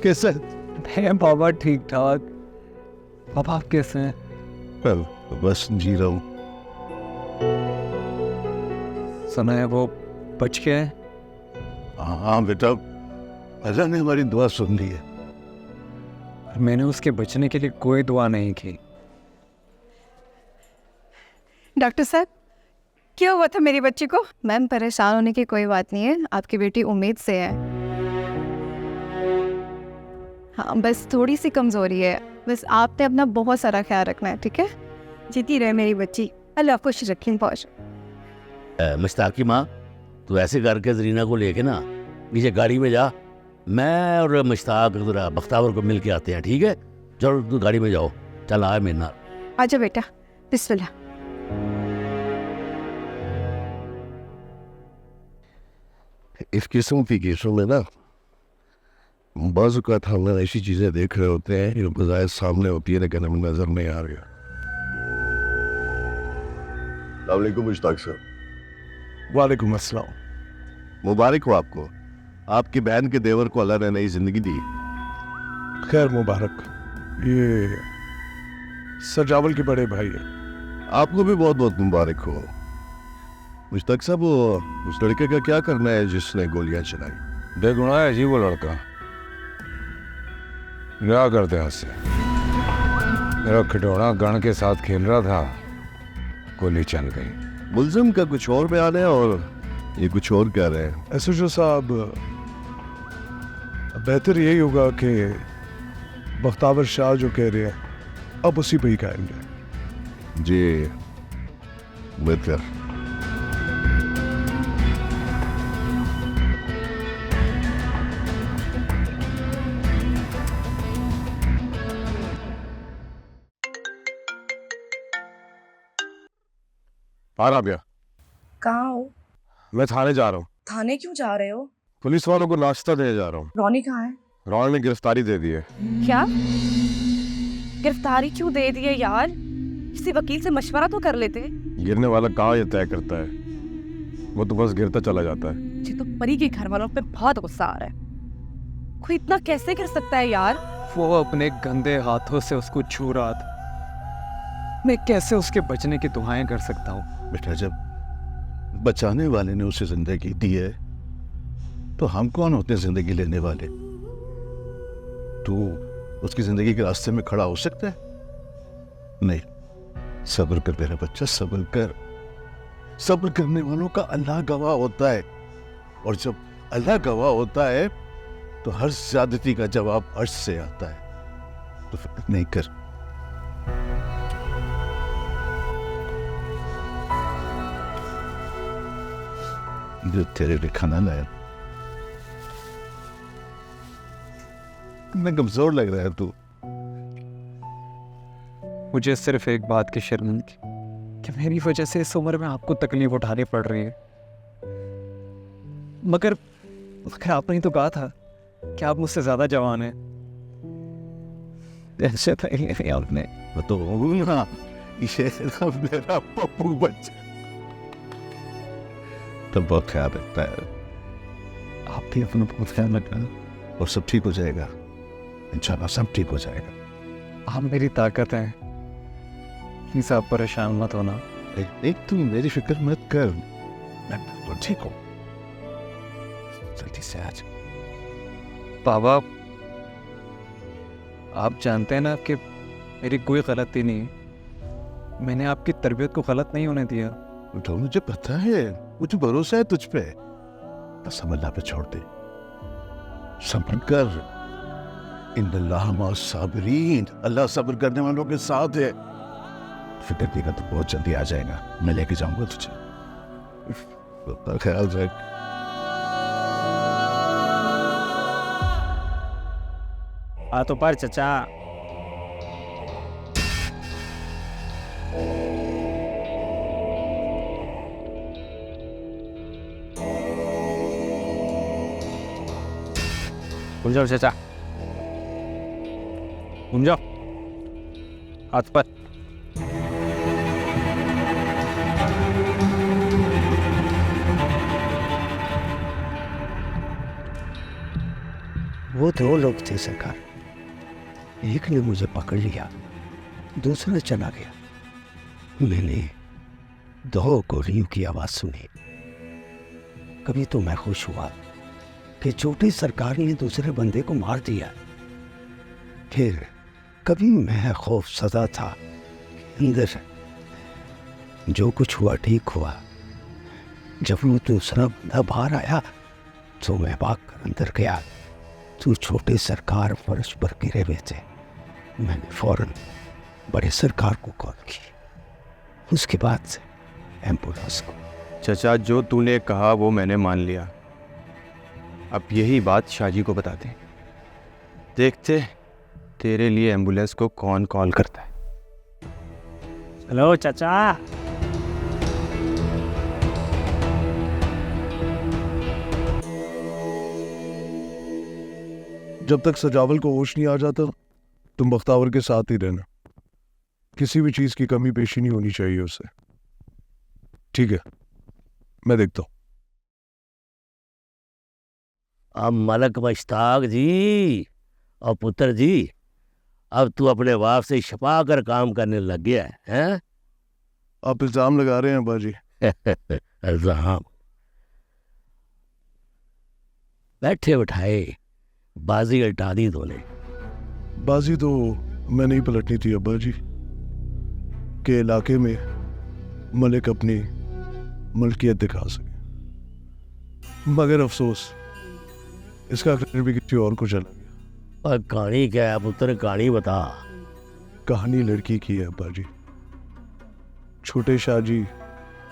कैसा? मैं बाबा ठीक ठाक। बाबा आप कैसे हैं? बस जी रहा हूँ। सुना है वो बच गया है? हाँ बेटा, अल्लाह ने हमारी दुआ सुन ली है। मैंने उसके बचने के लिए कोई दुआ नहीं की। डॉक्टर साहब, क्या हुआ था मेरी बच्ची को? मैम, परेशान होने की कोई बात नहीं है, आपकी बेटी उम्मीद से है। हाँ, बस थोड़ी सी कमजोरी है। बस आपने अपना बहुत सारा ख्याल रखना है, ठीक है? जीती रहे मेरी बच्ची, अल्लाह खुश रखें। पहुँच मुश्ताक की माँ, तू ऐसे करके जरीना को लेके ना नीचे गाड़ी में जा। मैं और मुश्ताक जरा बख्तावर को मिल के आते हैं, ठीक है? चलो तू गाड़ी में जाओ। चल आए मेरे नाल। आजा बेटा, बिस्मिल्लाह। इस किस्म की केसों में ना बाज़ औक़ात हम ऐसी चीज़ें देख रहे होते हैं जो बज़ाहिर सामने होती है लेकिन हमें नज़र नहीं आ रही। अस्सलाम वालेकुम मुश्ताक साहब। वालेकुम अस्सलाम। मुबारक हो आपको, आपकी बहन के देवर को अल्लाह ने नई ज़िंदगी दी। खैर मुबारक। ये सजावल के बड़े भाई हैं। आपको भी बहुत बहुत मुबारक हो। मुश्ताक साहब, वो उस लड़के का क्या करना है जिसने गोलियां चलाई? बेगुनाह है जी वो लड़का। क्या करते हैं उससे? मेरा खिलौना गन के साथ खेल रहा था, गोली चल गई। मुल्जिम का कुछ और बयान है और ये कुछ और कह रहे हैं। एसओजी साहब, बेहतर यही होगा कि बख्तावर शाह जो कह रहे हैं अब उसी पे ही कायम रहे। जी बेहतर। आ रहा भैया, कहाँ हो? मैं थाने जा रहा हूँ। थाने क्यों जा रहे हो? पुलिस वालों को नाश्ता देने जा रहा हूँ। रॉनी कहाँ है? रॉन ने गिरफ्तारी दे दी है। क्या? गिरफ्तारी क्यों दे दी है यार? किसी वकील से मशवरा तो कर लेते। गिरने वाला कहाँ ये तय करता है, वो तो बस गिरता चला जाता है। मुझे तो परी के घर वालों पे बहुत गुस्सा आ रहा है। कोई इतना कैसे गिर सकता है यार? वो अपने गंदे हाथों से उसको छू रहा था, मैं कैसे उसके बचने की दुआएं कर सकता हूँ? बेटा, जब बचाने वाले ने उसे जिंदगी दी है तो हम कौन होते हैं जिंदगी लेने वाले? तू उसकी जिंदगी के रास्ते में खड़ा हो सकता है? नहीं। सब्र कर मेरा बच्चा, सब्र कर। सब्र करने वालों का अल्लाह गवाह होता है, और जब अल्लाह गवाह होता है तो हर ज्यादती का जवाब अर्श से आता है। तो फिक्र नहीं कर। जो तेरे लिए खाना लाया, मैं कमजोर लग रहा है तू। मुझे सिर्फ एक बात की शर्मिंदगी कि मेरी वजह से इस उम्र में आपको तकलीफ उठानी पड़ रही है। मगर आपने तो कहा था कि आप मुझसे ज्यादा जवान हैं। ऐसे तो नहीं आपने। तो ना, ये ना मेरा पप्पू बच्चा तो बहुत ख्याल रखता है। आप भी अपना बहुत ख्याल रखना, और सब ठीक हो जाएगा इंशाल्लाह, सब ठीक हो जाएगा। आप मेरी ताकत हैं, प्लीज आप परेशान मत होना। एक तू मेरी फिक्र मत कर, मैं तो ठीक हूँ। जल्दी से आज। बाबा, आप जानते हैं ना कि मेरी कोई गलती नहीं है। मैंने आपकी तरबियत को गलत नहीं होने दिया। तो मुझे पता है, मुझे भरोसा है तुझ पे। बस हम अल्लाह पे छोड़ दे, सब्र कर। इन्नल्लाह मअस साबिरीन, अल्लाह सब्र करने वालों के साथ है। फिक्र नहीं कर, तो बहुत जल्दी आ जाएगा, मैं लेके जाऊंगा तुझे। अपना ख्याल रख। आ तो पर चचा। घूम जाओ चचा, घूम जाओ, हाथ पर। वो दो लोग थे सरकार, एक ने मुझे पकड़ लिया, दूसरा चला गया। मैंने 2 गोलियों की आवाज सुनी। कभी तो मैं खुश हुआ कि छोटी सरकार ने दूसरे बंदे को मार दिया, फिर कभी मैं खौफ सदा था कि अंदर जो कुछ हुआ ठीक हुआ। जब वो दूसरा बंदा बाहर आया तो मैं भाग कर अंदर गया तो छोटे सरकार फर्श पर गिरे हुए थे। मैंने फौरन बड़े सरकार को कॉल की, उसके बाद से एम्बुलेंस को। चचा, जो तूने कहा वो मैंने मान लिया। अब यही बात शाहजी को बताते, देखते तेरे लिए एम्बुलेंस को कौन कॉल करता है। हेलो चचा। जब तक सजावल को होश नहीं आ जाता तुम बख्तावर के साथ ही रहना। किसी भी चीज की कमी पेशी नहीं होनी चाहिए उसे। ठीक है, मैं देखता हूं। अब मलक मुश्ताक जी और पुत्र जी, अब तू अपने बाप से छुपा कर काम करने लग गया है, हैं? आप इल्जाम लगा रहे हैं बाजी। इल्जाम? बैठे बिठाए बाजी उल्टा दी तूने। बाजी तो मैं नहीं पलटनी थी अब्बा जी के इलाके में मलिक अपनी मलकियत दिखा सके, मगर अफसोस इसका क्रेडिट भी किसी और को चला गया। और कहानी क्या है पुत्र, कहानी बता। कहानी लड़की की है अब्बा जी। छोटे शाह जी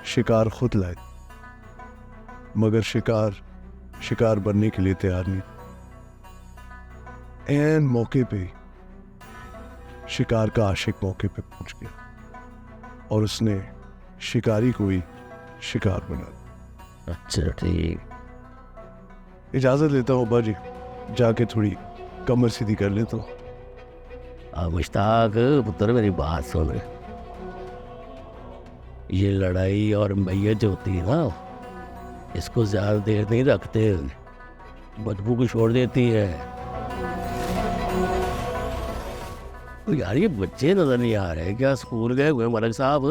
शिकार खुद लाए, मगर शिकार बनने के लिए तैयार नहीं। एन मौके पे शिकार का आशिक मौके पे पहुंच गया और उसने शिकारी को ही शिकार बना दिया। अच्छा ठीक, इजाजत लेता हूँ अब्बा जी, जाके थोड़ी कमर सीधी कर लेता हूँ। अब मुश्ताक पुत्र मेरी बात सुन, ये लड़ाई और मैयत जो होती है ना, इसको ज्यादा देर नहीं रखते, बदबू को छोड़ देती है। तो यार ये बच्चे नजर नहीं आ रहे, क्या स्कूल गए हुए मलक साहब?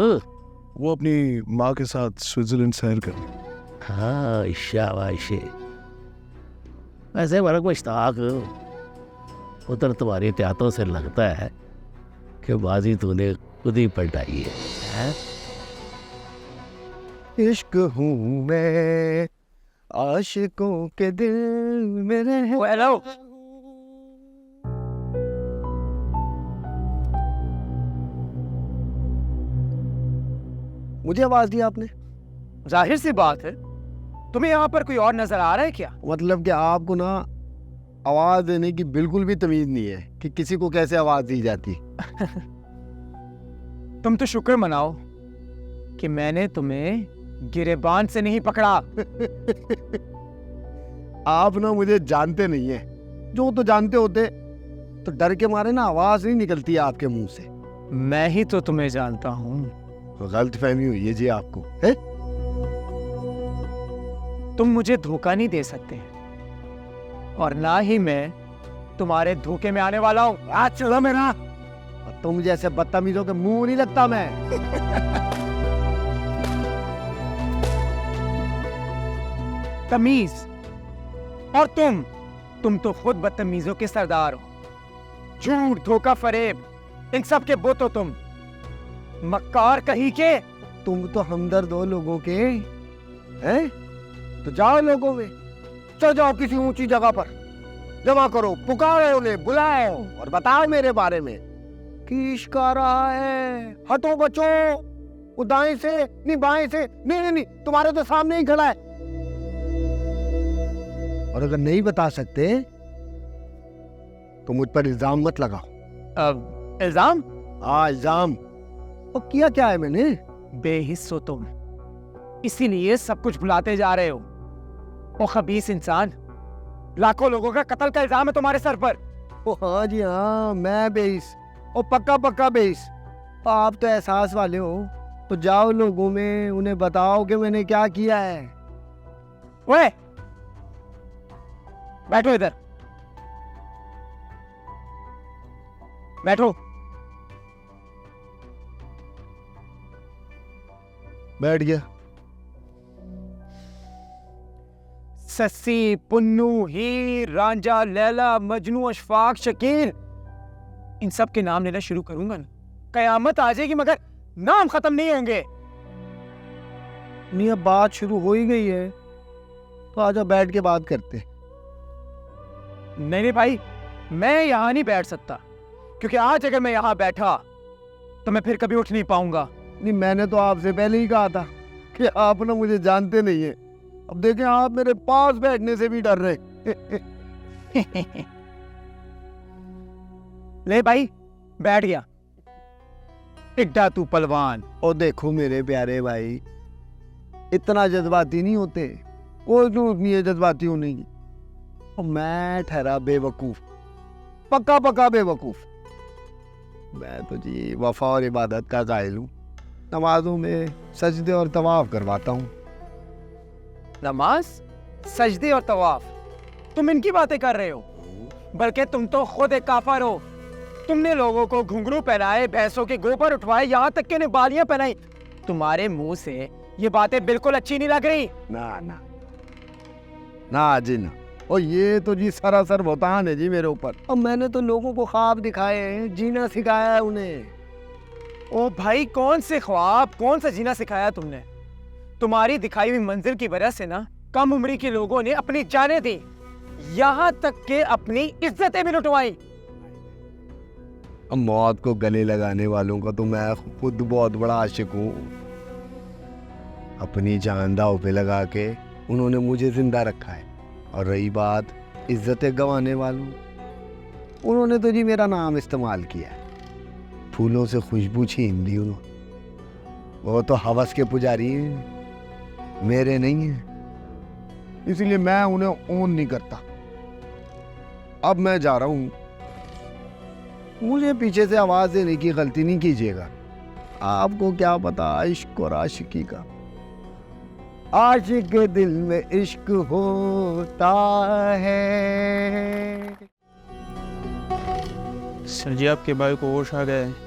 वो अपनी माँ के साथ स्विट्जरलैंड सैर कर रही। हाँ शाबाशे। वैसे मलक मुश्ताक पुत्र, तुम्हारी एहतियातों से लगता है कि बाजी तूने खुद ही पलटाई है? इश्क हूँ मैं आशिकों के दिल में रह। हेलो, मुझे आवाज दी आपने? जाहिर सी बात है, तुम्हें यहाँ पर कोई और नजर आ रहा है क्या? मतलब कि आपको ना आवाज देने की बिल्कुल भी तमीज नहीं है कि किसी को कैसे आवाज दी जाती। तुम तो शुक्र मनाओ कि मैंने तुम्हें गिरेबान से नहीं पकड़ा। आप ना मुझे जानते नहीं है, जो तो जानते होते तो डर के मारे ना आवाज नहीं निकलती आपके मुंह से। मैं ही तो तुम्हें जानता हूँ। तो गलतफहमी हुई है जी आपको, है? तुम मुझे धोखा नहीं दे सकते और ना ही मैं तुम्हारे धोखे में आने वाला हूँ। आज चलो मेरा, और तुम जैसे बदतमीजों के मुंह नहीं लगता मैं। तमीज? और तुम तो खुद बदतमीजों के सरदार हो। झूठ, धोखा, फरेब, इन सब के बोतो तुम। मक्कार कहीं के। तुम तो हमदर्द हो लोगों के, हैं? तो जाओ लोगों में, चल जाओ किसी ऊंची जगह पर, जमा करो, पुकारो उन्हें, बुलाओ और बताओ मेरे बारे में कि इश्क आ रहा है, हटो बचो। वो दाएं से नहीं, बाएं से नहीं, नहीं तुम्हारे तो सामने ही खड़ा है। और अगर नहीं बता सकते तो मुझ पर इल्जाम मत लगाओ। अब इल्जाम? हाँ इल्जाम। और किया क्या है मैंने? बेहिस हो तुम, इसीलिए सब कुछ भुलाते जा रहे हो। ओ खबीस इंसान, लाखों लोगों का कत्ल का इल्जाम है तुम्हारे सर पर। ओ हाँ जी हाँ, मैं बेइस, और पक्का पक्का बेइस। आप तो एहसास वाले हो, तो जाओ लोगों में, उन्हें बताओ कि मैंने क्या किया है। ओए बैठो इधर। बैठो। बैठ गया। सस्सी, पुन्नू, हीर, रांझा, लैला, मजनू, अशफाक, शकील, इन सब के नाम लेना शुरू करूंगा ना, कयामत आ जाएगी मगर नाम खत्म नहीं होंगे। नहीं, अब बात शुरू हो ही गई है तो आजा बैठ के बात करते। नहीं नहीं भाई, मैं यहाँ नहीं बैठ सकता, क्योंकि आज अगर मैं यहाँ बैठा तो मैं फिर कभी उठ नहीं पाऊंगा। नहीं, मैंने तो आपसे पहले ही कहा था कि आप ना मुझे जानते नहीं है। अब देखें, आप मेरे पास बैठने से भी डर रहे। ले भाई, बैठ गया। टिड्डा तू पलवान। और देखो मेरे प्यारे भाई, इतना जज्बाती नहीं होते, कोई जरूरत नहीं है जज्बाती होने की। और मैं ठहरा बेवकूफ, पक्का पक्का बेवकूफ। मैं तो जी वफा और इबादत का कायल हूँ। नमाजों में सजदे और तवाफ करवाता हूँ। नमाज, सजदे और तवाफ, तुम इनकी बातें कर रहे हो? बल्कि तुम तो खुद एक काफर हो। तुमने लोगों को घुंघरू पहनाए, भैंसों के गोबर उठवाए, यहाँ तक कि उन्हें बालियां पहनाई। तुम्हारे मुंह से ये बातें बिल्कुल अच्छी नहीं लग रही। ना ना ना जी ना। और ये तो जी सरासर भुगतान है जी मेरे ऊपर। अब मैंने तो लोगों को ख्वाब दिखाए हैं, जीना सिखाया है उन्हें। ओ भाई, कौन से ख्वाब, कौन सा जीना सिखाया तुमने? तुम्हारी दिखाई हुई मंजिल की वजह से ना कम उम्री के लोगों ने अपनी जानें दी, यहाँ तक के अपनी इज्जतें भी लुटवाई। अब मौत को गले लगाने वालों का तो मैं खुद बहुत बड़ा आशिक हूँ। अपनी जान दांव पे लगा के उन्होंने मुझे जिंदा रखा है। और रही बात इज्जतें गंवाने वालों, उन्होंने तो जी मेरा नाम इस्तेमाल किया है, फूलों से खुशबू छीन दी उन्होंने। वो तो हवस के पुजारी हैं, मेरे नहीं हैं। इसलिए मैं उन्हें ओन नहीं करता। अब मैं जा रहा हूँ, मुझे पीछे से आवाज देने की गलती नहीं कीजिएगा। आपको क्या पता इश्क और आशिकी का। आशिक के दिल में इश्क होता है। सर जी, आपके भाई को होश आ गया है।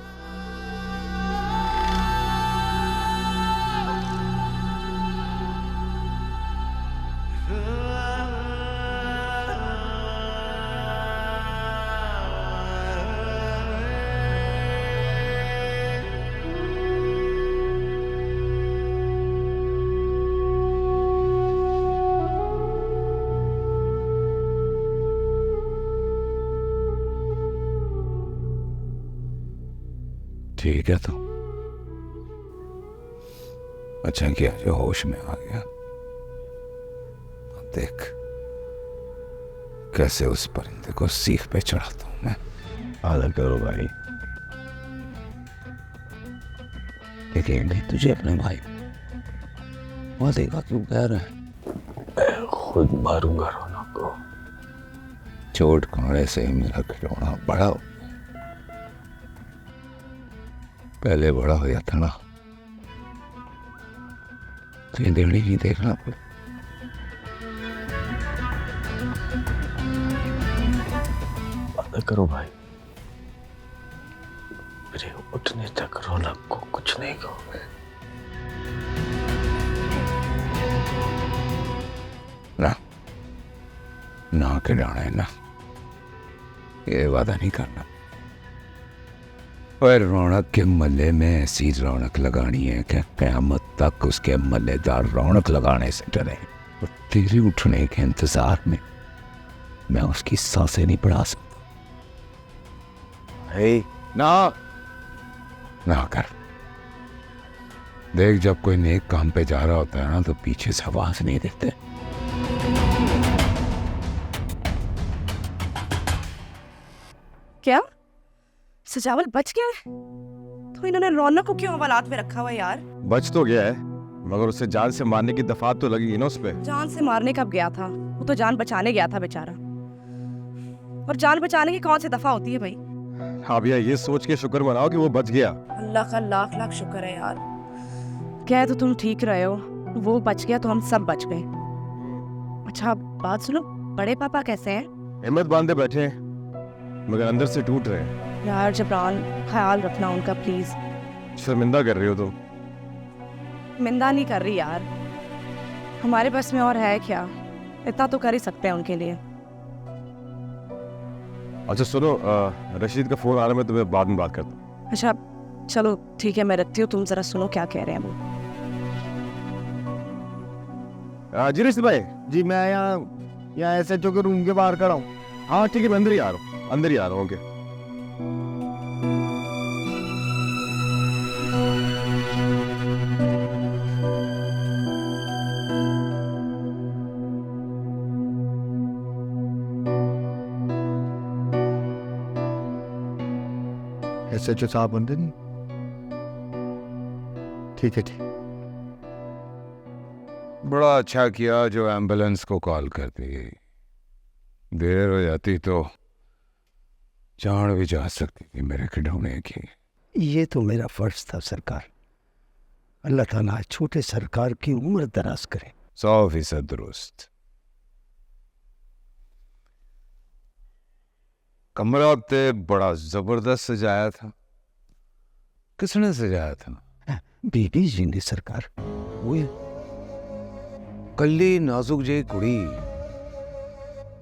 ठीक है तो अच्छा किया जो होश में आ गया। अब देख कैसे उस परिंदे को सीख पे चढ़ाता हूं मैं। आदर करो भाई। लेकिन नहीं तुझे अपने भाई वहां देखा क्यों कह रहे हैं? खुद मारूंगा रौनक को। चोट खाने से ही मेरा खिलौना बड़ा हो। पहले बड़ा हो जाता ना तो ये देवड़ी नहीं देखना पड़े। आदर करो भाई। मेरे उठने तक रौनक को कुछ नहीं कहोगे। ना ना के डाना है ना, ये वादा नहीं करना। और रौनक के मल्ले में ऐसी रौनक लगानी है कि क़यामत तक उसके मल्लेदार रौनक लगाने से डरे। और तेरे उठने के इंतजार में मैं उसकी सांसें नहीं बढ़ा सकता। ना ना कर। देख, जब कोई नेक काम पे जा रहा होता है ना तो पीछे से आवाज नहीं देते। क्या सजावल बच गया है? तो इन्होंने रौनक को क्यों हवालात में रखा हुआ है यार? बच तो गया है, मगर उसे जान से मारने की दफात तो लगेगी ना उस पे। जान से मारने कब गया था? वो तो जान बचाने गया था बेचारा। और जान बचाने की कौन सी दफा होती है भाई? हाँ भैया, ये सोच के शुक्र मनाओ कि वो बच गया। अल्लाह का लाख लाख शुक्र है यार। कह तो तुम ठीक रहे हो, वो बच गया तो हम सब बच गए। अच्छा बात सुनो, बड़े पापा कैसे हैं? हिम्मत बांधे बैठे हैं, मगर अंदर से टूट रहे हैं। यार जबरान, ख्याल रखना उनका प्लीज। शर्मिंदा कर रही हो तुम। मिंदा नहीं कर रही यार, हमारे बस में और है क्या, इतना तो कर ही सकते हैं उनके लिए। अच्छा सुनो, रशीद का फोन आ रहा है, मैं तुम्हें बाद में बात करता हूँ। अच्छा चलो ठीक है, मैं रखती हूँ, तुम जरा सुनो क्या कह रहे हैं वो। जी रशीद भाई, जी मैं यहाँ SHO के रूम के बाहर खड़ा हूँ। हाँ ठीक है, मैं अंदर ही आ रहा हूँ, अंदर ही आ रहा हूँ। ओके। SHO साहब अंदर नहीं? ठीक है ठीक। बड़ा अच्छा किया जो एम्बुलेंस को कॉल कर दी। देर हो जाती तो जान भी जा सकती थी मेरे खिलौने की। ये तो मेरा फर्ज था सरकार। अल्लाह ताला छोटे सरकार की उम्र दराज करे। 100% दुरुस्त। कमरा ते बड़ा जबरदस्त सजाया था। किसने सजाया था? बीबी जी ने सरकार। वो कल्ली नाजुक जे कुड़ी,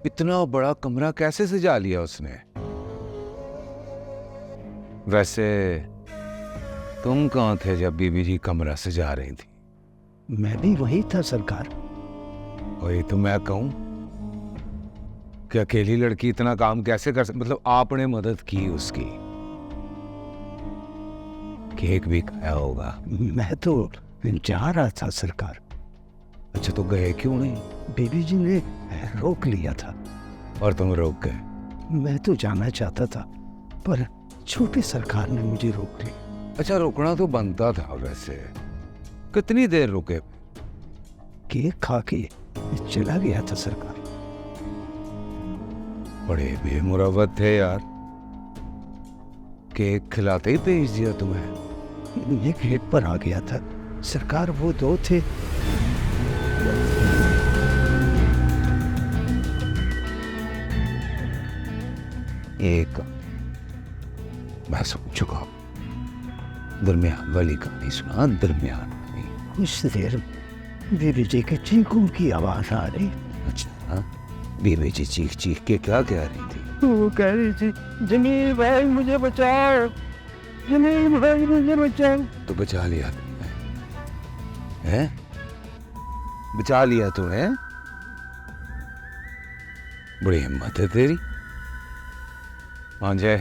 इतना बड़ा कमरा कैसे सजा लिया उसने? वैसे तुम कहाँ थे जब बीबी जी कमरा सजा रही थी? मैं भी वही था सरकार। वही तो मैं कहूं कि अकेली लड़की इतना काम कैसे कर सकती? मतलब आपने मदद की उसकी। केक भी खाया होगा। मैं तो जा रहा था सरकार। अच्छा तो गए क्यों नहीं? बीबी जी ने रोक लिया था। और तुम रोक गए? मैं तो जाना चाहता था पर छोटे सरकार ने मुझे रोक लिया। अच्छा रुकना तो बनता था। वैसे कितनी देर रुके? केक खा के चला गया था सरकार। बड़े बेमुरवत थे यार, केक खिलाते ही भेज दिया तुम्हें। मैं गेट पर आ गया था सरकार। वो दो थे। एक मैं समझ चुका हूं, दरमियान वाली कहानी सुना। दरमियान वाली। कुछ देर बीबी जी के चीखों की आवाज आ रही। अच्छा, बीबी जी चीख चीख के क्या कह रही थी? वो कह रही थी, जमील भाई मुझे बचाओ, जमील भाई मुझे बचाओ। तो बचा लिया तुमने? हैं? बचा लिया तूने? बड़ी हिम्मत है तेरी। मांझे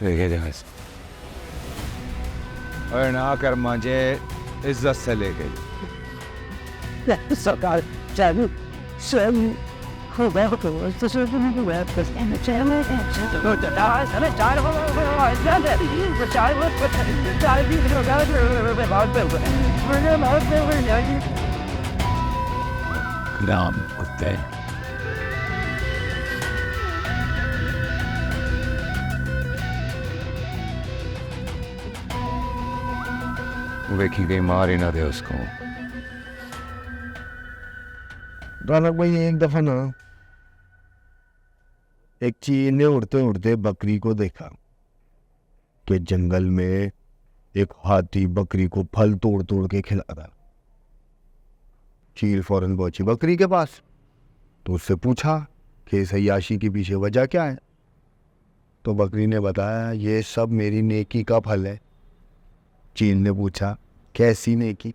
लेके जा इसे। और ना कर मांझे, इज्जत से ले गई। सरकार चालू स्वयं नाम कुत्ते। देखी गई मार ही ना दे उसको। रौनक भाई, एक दफा ना एक चील ने उड़ते उड़ते बकरी को देखा कि जंगल में एक हाथी बकरी को फल तोड़ तोड़ के खिला रहा। चील फौरन पहुंची बकरी के पास तो उससे पूछा कि इस अय्याशी के पीछे वजह क्या है। तो बकरी ने बताया, ये सब मेरी नेकी का फल है। चील ने पूछा, कैसी नेकी?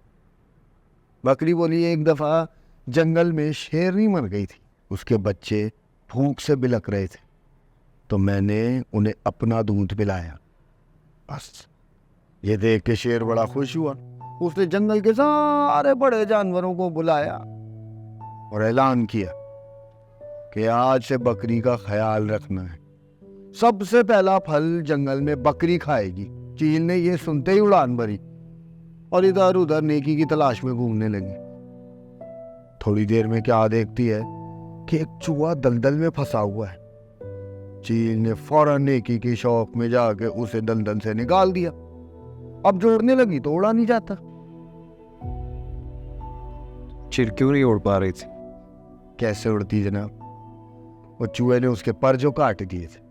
बकरी बोली, एक दफा जंगल में शेरनी मर गई थी, उसके बच्चे भूख से बिलक रहे थे, तो मैंने उन्हें अपना दूध पिलाया। बस ये देख के शेर बड़ा खुश हुआ। उसने जंगल के सारे बड़े जानवरों को बुलाया और ऐलान किया कि आज से बकरी का ख्याल रखना है, सबसे पहला फल जंगल में बकरी खाएगी। चील ने ये सुनते ही उड़ान भरी और इधर उधर नेकी की तलाश में घूमने लगी। थोड़ी देर में क्या देखती है कि एक चूहा दलदल में फंसा हुआ है। चील ने फौरन नेकी की शौक में जाके उसे दलदल से निकाल दिया। अब जोड़ने लगी तो उड़ा नहीं जाता। चिड़ क्यों नहीं उड़ पा रही थी? कैसे उड़ती जनाब? वो चूहे ने उसके पर जो काट दिए थे।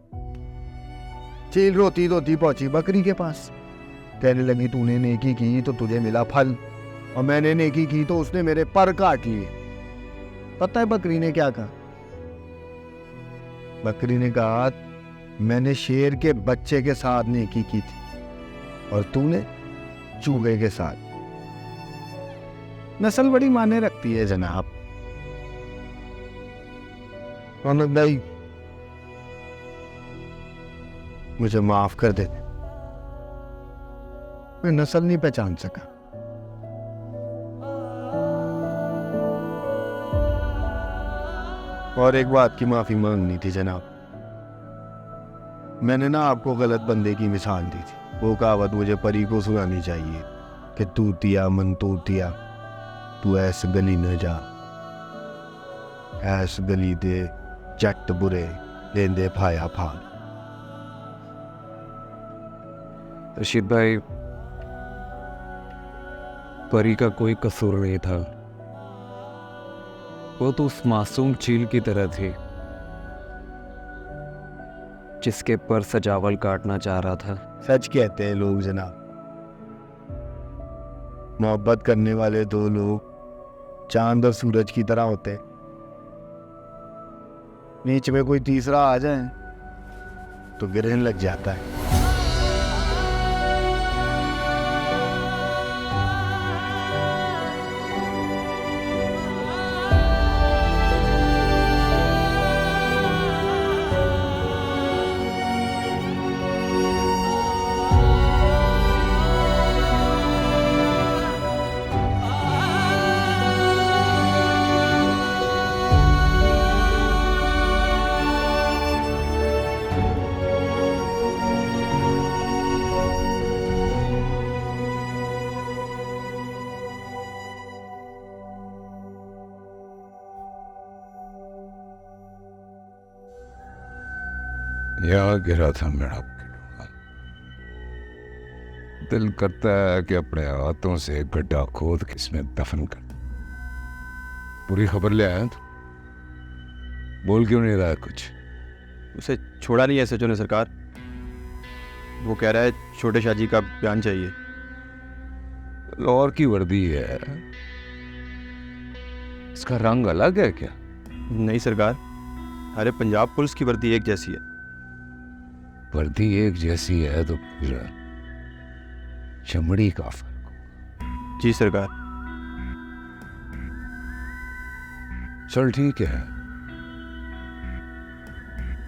चील रोती रोती पहुंची बकरी के पास, कहने लगी तूने नेकी की तो तुझे मिला फल, और मैंने नेकी की तो उसने मेरे पर काट लिए। पता है बकरी ने क्या कहा? बकरी ने कहा मैंने शेर के बच्चे के साथ नेकी की थी और तूने चूहे के साथ। नस्ल बड़ी माने रखती है जनाब। रौनक भाई मुझे माफ कर दे, मैं नस्ल नहीं पहचान सका। और एक बात की माफी मांगनी थी जनाब, मैंने ना आपको गलत बंदे की मिसाल दी थी। वो कहावत मुझे परी को सुनानी चाहिए कि तूतिया मन तूतिया, तू ऐस गली न जा, ऐस गली दे जट बुरे लेंदे फाया फाल। रशीद भाई, परी का कोई कसूर नहीं था, वो तो उस मासूम चील की तरह थी जिसके पर सजावल काटना चाह रहा था। सच कहते हैं लोग जनाब, मोहब्बत करने वाले दो लोग चांद और सूरज की तरह होते हैं, बीच में कोई तीसरा आ जाए तो गिरने लग जाता है। यहाँ गिरा था मेरा किलूंगा। दिल करता है कि अपने हाथों से गड्ढा खोद के इसमें दफन कर। पूरी खबर ले आया तो बोल क्यों नहीं रहा है कुछ? उसे छोड़ा नहीं है सचो ने सरकार। वो कह रहा है छोटे शाह जी का बयान चाहिए। लाहौर की वर्दी है, इसका रंग अलग है क्या? नहीं सरकार, अरे पंजाब पुलिस की वर्दी एक जैसी है। वर्दी एक जैसी है तो फिर चमड़ी का फर्क होगा। जी सरकार। चल ठीक है,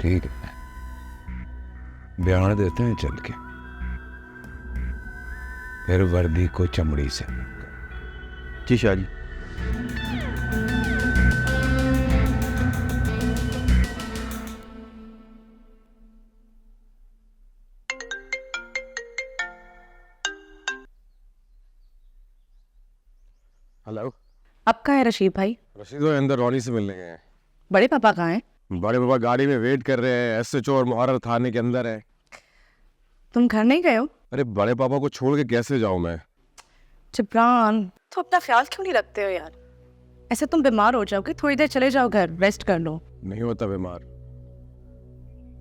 ठीक है, बयान देते हैं चल के, फिर वर्दी को चमड़ी से। जी शाह जी। हेलो। अब कहाँ है रशीद भाई? रशीद भाई अंदर रौनी से मिलने गए हैं। बड़े पापा कहाँ हैं? बड़े पापा गाड़ी में वेट कर रहे हैं, एसएचओ और मुहर्रर थाने के अंदर है। तुम घर नहीं गए हो? अरे बड़े पापा को छोड़ के कैसे जाऊं मैं? जिब्रान, तो अपना ख्याल क्यों नहीं रखते हो यार? ऐसे तुम बीमार हो जाओगे, थोड़ी देर चले जाओ घर, रेस्ट कर लो। नहीं होता बीमार,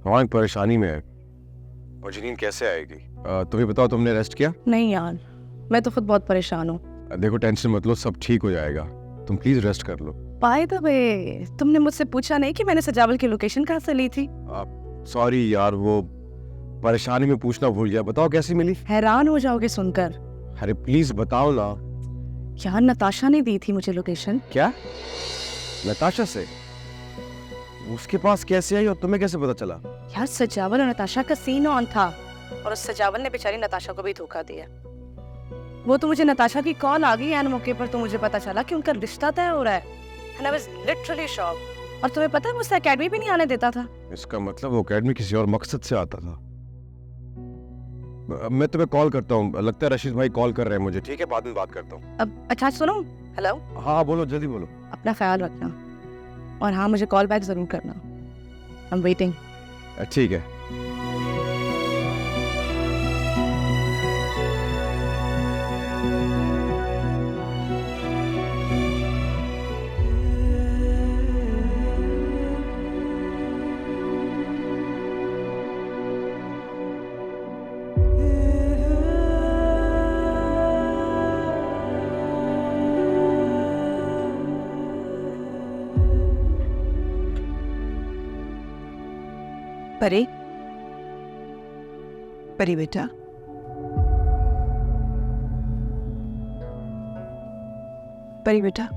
रौनक परेशानी में है। और जनीन कैसे आएगी? तुम्हें बताओ, तुमने रेस्ट किया? नहीं यार, मैं तो खुद बहुत परेशान हूँ। देखो टेंशन मत लो, सब ठीक हो जाएगा, तुम प्लीज रेस्ट कर लो। बाय द वे, तुमने मुझसे पूछा नहीं कि मैंने सजावल की लोकेशन कहाँ से ली थी? सॉरी यार, वो परेशानी में पूछना भूल गया। बताओ कैसी मिली? हैरान हो जाओगे सुनकर। अरे प्लीज बताओ ना। यार नताशा ने दी थी मुझे लोकेशन। क्या? नताशा से? उसके पास कैसे आई और तुम्हें कैसे पता चला? यार सजावल और नताशा का सीन ऑन था, और उस सजावल ने बेचारी नताशा को भी धोखा दिया। वो तो मुझे नताशा की कॉल आ गई एन मौके पर, तो मुझे पता चला कि उनका रिश्ता तय हो रहा है। And I was literally shocked। और तुम्हें पता है, मुझसे एकेडमी भी नहीं आने देता था। इसका मतलब वो एकेडमी किसी और मकसद से आता था। मैं तुम्हें कॉल करता हूँ, लगता है रशीद भाई कॉल कर रहे हैं मुझे। ठीक है, बाद में बात करता हूँ। अब अच्छा सुनो। हेलो। हाँ बोलो, जल्दी बोलो। अपना ख्याल रखना, और हाँ मुझे कॉल बैक जरूर करना। I am waiting. ठीक है। परी, परी बेटा, परी बेटा,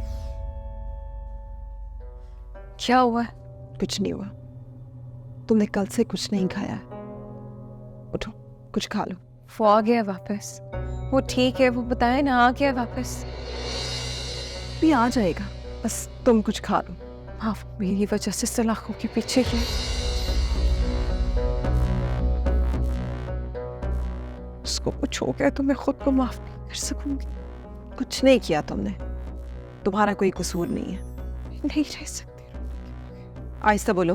क्या हुआ? कुछ नहीं हुआ। तुमने कल से कुछ नहीं खाया है, उठो कुछ खा लो। वो आ गया वापस। वो ठीक है, वो बताए ना, आ गया वापस। भी आ जाएगा, बस तुम कुछ खा लो। माफ मेरी वजह से सलाखों के पीछे की। उसको कुछ हो गया तो मैं खुद को माफ नहीं कर सकूंगी। कुछ नहीं किया तुमने, तुम्हारा कोई कसूर नहीं है। नहीं रह सकती। आहिस्ता बोलो,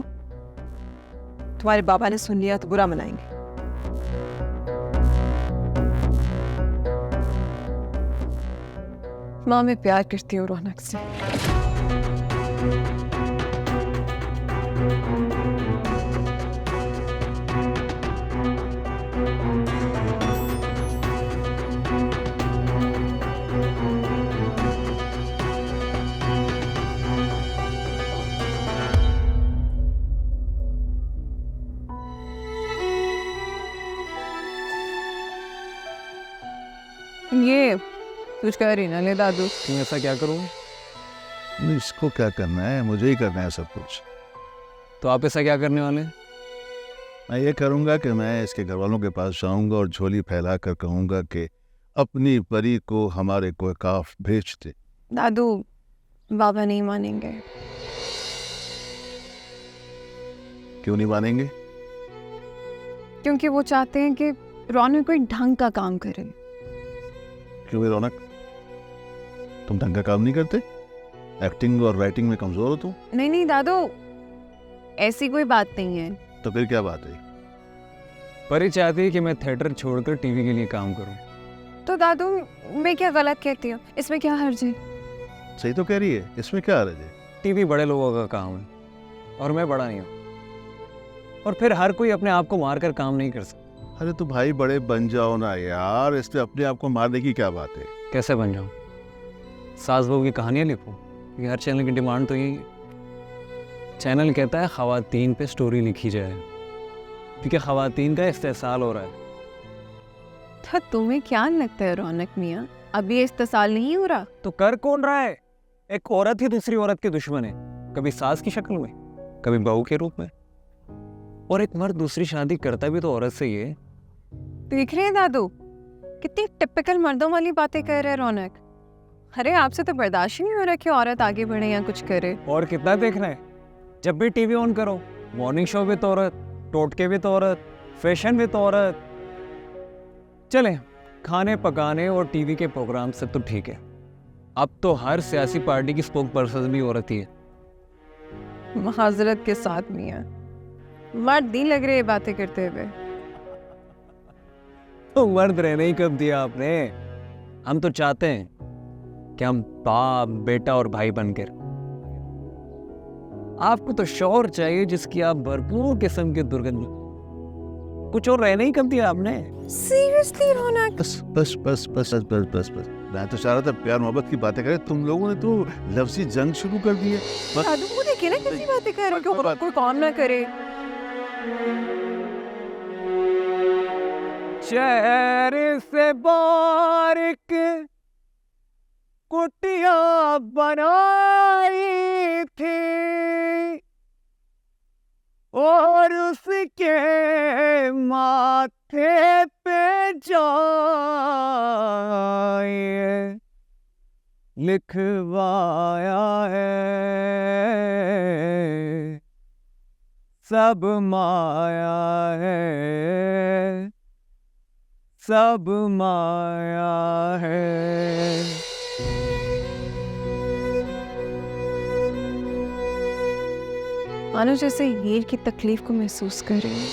तुम्हारे बाबा ने सुन लिया तो बुरा मनाएंगे। माँ मैं प्यार करती हूँ रौनक से। ये कुछ कह रही ना ले दादू। तुम ऐसा क्या करोगे? इसको क्या करना है, मुझे ही करना है सब कुछ। तो आप ऐसा क्या करने वाले हैं? मैं ये करूँगा कि मैं इसके घर वालों के पास जाऊँगा और झोली फैला कर कहूँगा कि अपनी परी को हमारे कोई काफ भेज दे। दादू बाबा नहीं मानेंगे। क्यों नहीं मानेंगे? क्योंकि वो चाहते हैं कि रौनक कोई ढंग का काम करे। क्यों भी रौनक, तुम ढंग का काम नहीं करते? एक्टिंग और राइटिंग में कमजोर हो तुम? नहीं नहीं दादू, ऐसी कोई बात नहीं है। तो फिर क्या बात है? परी चाहती है कि मैं थिएटर छोड़कर टीवी के लिए काम करूं। तो दादू मैं क्या गलत कहती हूँ? इसमें क्या हर्ज है? सही तो कह रही है, इसमें क्या हर्ज है? टीवी बड़े लोगों का काम है और मैं बड़ा नहीं हूँ, और फिर हर कोई अपने आप को मारकर काम नहीं कर सकता। अरे तो भाई बड़े बन जाओ ना यार, इसमें अपने आप को मारने की क्या बात है? कैसे बन जाऊँ? सास बहू की कहानियाँ लिखूँ? क्योंकि हर चैनल की डिमांड तो यही है। चैनल कहता है ख़वातीन पे स्टोरी लिखी जाए, क्योंकि ख़वातीन का इस्तेसाल हो रहा है। तो तुम्हें क्या लगता है रौनक मियाँ, अभी ये इस्तेसाल नहीं हो रहा? तो कर कौन रहा है? एक औरत ही दूसरी औरत के दुश्मन है, कभी सास की शक्ल में, कभी बहू के रूप में। और एक मर्द दूसरी शादी करता भी तो औरत से ही है। देख रहे हैं दादू, कितनी टिपिकल मर्दों वाली बातें कर रहे हैं रौनक। अरे आपसे तो बर्दाश्त ही नहीं हो रहा कि औरत आगे बढ़े या कुछ करे। और कितना देखना है? जब भी टीवी ऑन करो, मॉर्निंग शो भी तो औरत, टोटके भी तो औरत, फैशन भी तो औरत। चले, खाने पकाने और टीवी के प्रोग्राम से तो ठीक है, अब तो हर सियासी पार्टी की स्पोक पर्सन भी औरत ही है। महाजरत के साथ मियाँ, मर्द नहीं लग रहे ये बातें करते हुए। तो मर्द रहने ही कब दिया आपने? हम तो चाहते हैं कि हम बाप, बेटा और भाई बनकर। आपको तो शौहर चाहिए जिसकी आप भरपूर किस्म के दुर्गंध। कुछ और रहने ही कब दिया आपने? सीरियसली रौनक? बस बस बस बस बस बस बस बस मैं तो चाह रहा था प्यार मोहब्बत की बातें करें, तुम लोगों ने तो लफ्जी जंग शुरू कर दी है। दादू को देखिए ना कैसी बातें कर रहे हो, क्यों कोई काम ना करे। शहर से बारिक कुटिया बनाई थी और उसके माथे पे जाए लिखवाया है, सब माया है, सब माया है। मानो जैसे हीर की तकलीफ को महसूस कर रही हूँ।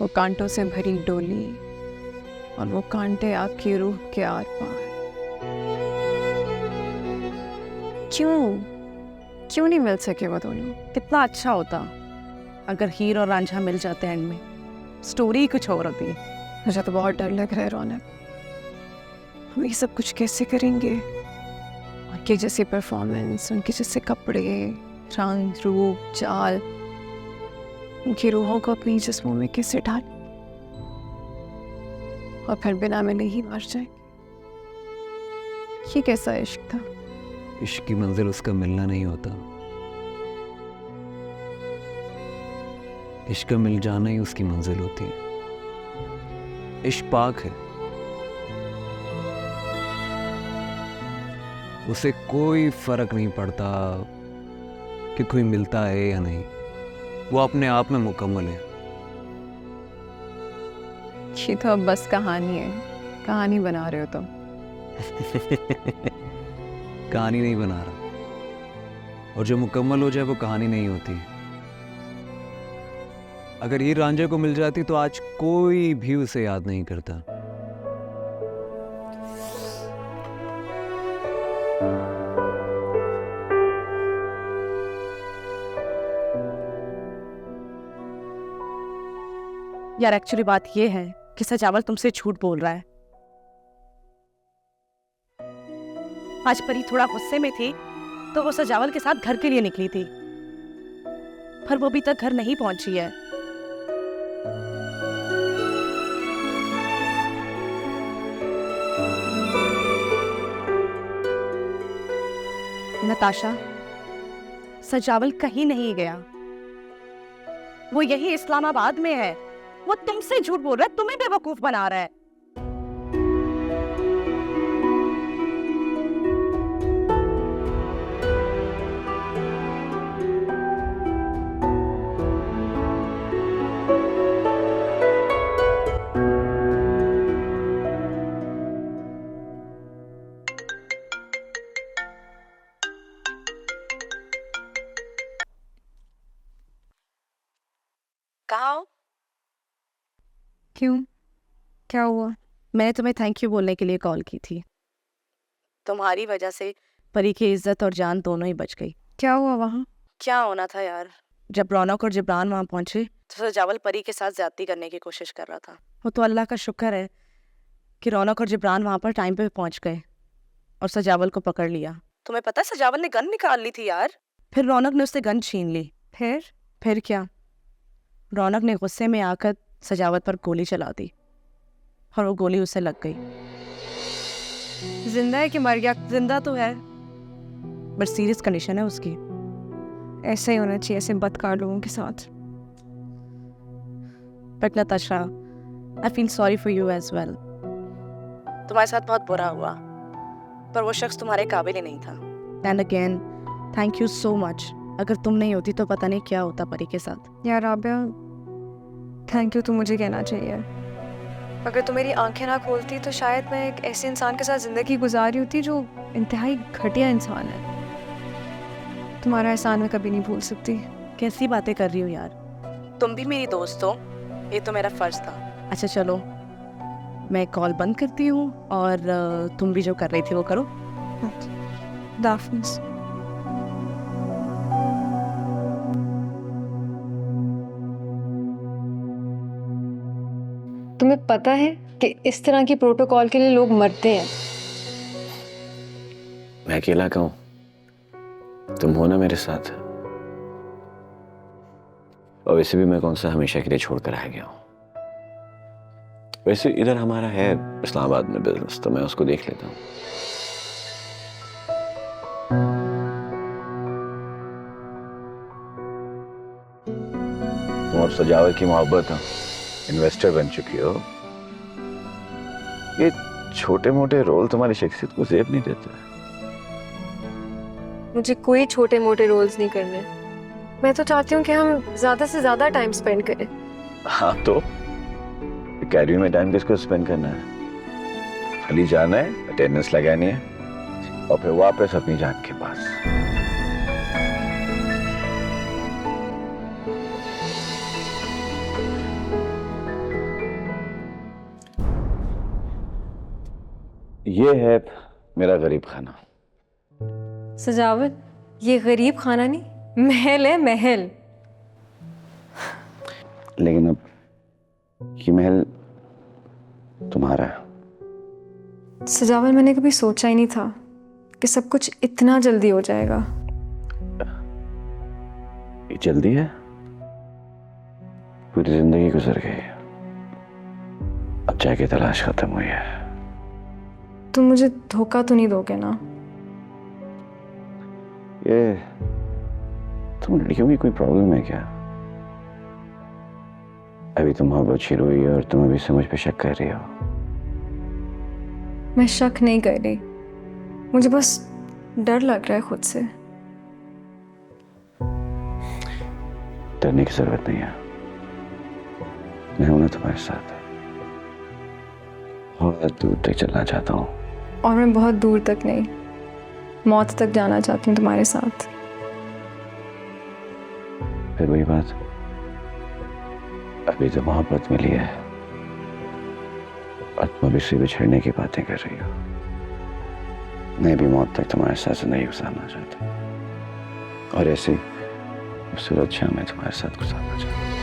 वो कांटों से भरी डोली और वो कांटे आपकी रूह के आर पार। क्यों नहीं मिल सके वो दोनों? कितना अच्छा होता अगर हीर और रांझा मिल जाते एंड में, स्टोरी ही कुछ और होती। मुझे तो बहुत डर लग रहा है रौनक, हम ये सब कुछ कैसे करेंगे? उनके जैसे परफॉर्मेंस, उनके जैसे कपड़े, रंग, रूप, चाल, उनकी रूहों को अपनी जिस्मों में कैसे डाल और फिर बिना मिले ही मर जाए। ये कैसा इश्क था? इश्क की मंजिल उसका मिलना नहीं होता, इश्क का मिल जाना ही उसकी मंजिल होती है। इश्क पाक है, उसे कोई फर्क नहीं पड़ता कि कोई मिलता है या नहीं, वो अपने आप में मुकम्मल है। ये तो अब बस कहानी है, कहानी बना रहे हो तुम। कहानी नहीं बना रहा, और जो मुकम्मल हो जाए वो कहानी नहीं होती। अगर हीर रांझे को मिल जाती तो आज कोई भी उसे याद नहीं करता। यार एक्चुअली बात ये है कि सजावल तुमसे झूठ बोल रहा है। आज परी थोड़ा गुस्से में थी तो वो सजावल के साथ घर के लिए निकली थी, पर वो अभी तक घर नहीं पहुंची है। नताशा, सजावल कहीं नहीं गया, वो यही इस्लामाबाद में है। वो तुमसे झूठ बोल रहा है, तुम्हें बेवकूफ बना रहा है। कहाँ हो? क्यों, क्या हुआ? मैंने तुम्हें थैंक यू बोलने के लिए कॉल की थी। तुम्हारी वजह से परी की इज्जत और जान दोनों ही बच गई। क्या हुआ वहाँ? क्या होना था यार, जब रौनक और जिब्रान वहाँ पहुंचे तो सजावल परी के साथ ज्यादती करने की कोशिश कर रहा था। वो तो अल्लाह का शुक्र है कि रौनक और जिब्रान वहाँ पर टाइम पे पहुंच गए और सजावल को पकड़ लिया। तुम्हें पता है सजावल ने गन निकाल ली थी यार, फिर रौनक ने उससे गन छीन ली। फिर क्या, रौनक ने गुस्से में आकर सजावत पर गोली चला दी और वो गोली उसे लग गई। जिंदा है कि मर गया? जिंदा तो है, बट सीरियस कंडीशन है उसकी। ऐसा ही होना चाहिए ऐसे बदकार लोगों के साथ। But Natasha, I feel sorry for you as well. तुम्हारे साथ बहुत बुरा हुआ, पर वो शख्स तुम्हारे काबिल ही नहीं था। And again thank you so much. अगर तुम नहीं होती तो पता नहीं क्या होता परी के साथ। यार राबिया, थैंक यू तो मुझे कहना चाहिए। अगर तुम मेरी आंखें ना खोलती तो शायद मैं एक ऐसे इंसान के साथ ज़िंदगी गुजारी होती जो इंतहाई घटिया इंसान है। तुम्हारा एहसान मैं कभी नहीं भूल सकती। कैसी बातें कर रही हो यार, तुम भी मेरी दोस्त हो, ये तो मेरा फर्ज था। अच्छा चलो, मैं कॉल बंद करती हूँ और तुम भी जो कर रही थी वो करो। दाफिज। तुम्हें पता है कि इस तरह की प्रोटोकॉल के लिए लोग मरते हैं। मैं अकेला कहूं, तुम हो ना मेरे साथ। और वैसे भी मैं कौन सा हमेशा के लिए छोड़कर आ गया हूं। वैसे इधर हमारा है इस्लामाबाद में बिजनेस, तो मैं उसको देख लेता हूं। तुम और सजावल की मोहब्बत हो, इन्वेस्टर बन चुकी हो। ये छोटे मोटे रोल तुम्हारी शख्सियत को ज़ेब नहीं देते। मुझे कोई छोटे मोटे रोल्स नहीं करने। मैं तो चाहती हूँ कि हम ज्यादा से ज्यादा टाइम स्पेंड करें। हाँ तो कैरियर में टाइम किसको स्पेंड करना है? खाली जाना है, अटेंडेंस लगानी है और फिर वापस अपनी जान के पास। ये है मेरा गरीब खाना। सजावट, ये गरीब खाना नहीं, महल है, महल। लेकिन अब ये महल तुम्हारा है। सजावट, मैंने कभी सोचा ही नहीं था कि सब कुछ इतना जल्दी हो जाएगा। ये जल्दी है? पूरी जिंदगी गुजर गई, अब जाके तलाश खत्म हुई है। तुम मुझे धोखा तो नहीं दोगे ना? ये तुम लड़कियों की कोई प्रॉब्लम है क्या? अभी तो मोहब्बत शुरू हुई है और तुम अभी से मुझ पे शक कर रही हो। मैं शक नहीं कर रही, मुझे बस डर लग रहा है खुद से। डरने की जरूरत नहीं है, मैं हूं ना तुम्हारे साथ। बहुत दूर तक चलना चाहता हूँ। और मैं बहुत दूर तक नहीं, मौत तक जाना चाहती हूँ तुम्हारे साथ। फिर वही बात, अभी तो मोहब्बत मिली है और तुम अभी से बिछड़ने की बातें कर रही हो। मैं भी मौत तक तुम्हारे साथ जिंदगी गुजारना चाहता हूँ और ऐसी खूबसूरत शाम मैं तुम्हारे साथ गुजारना चाहता हूँ।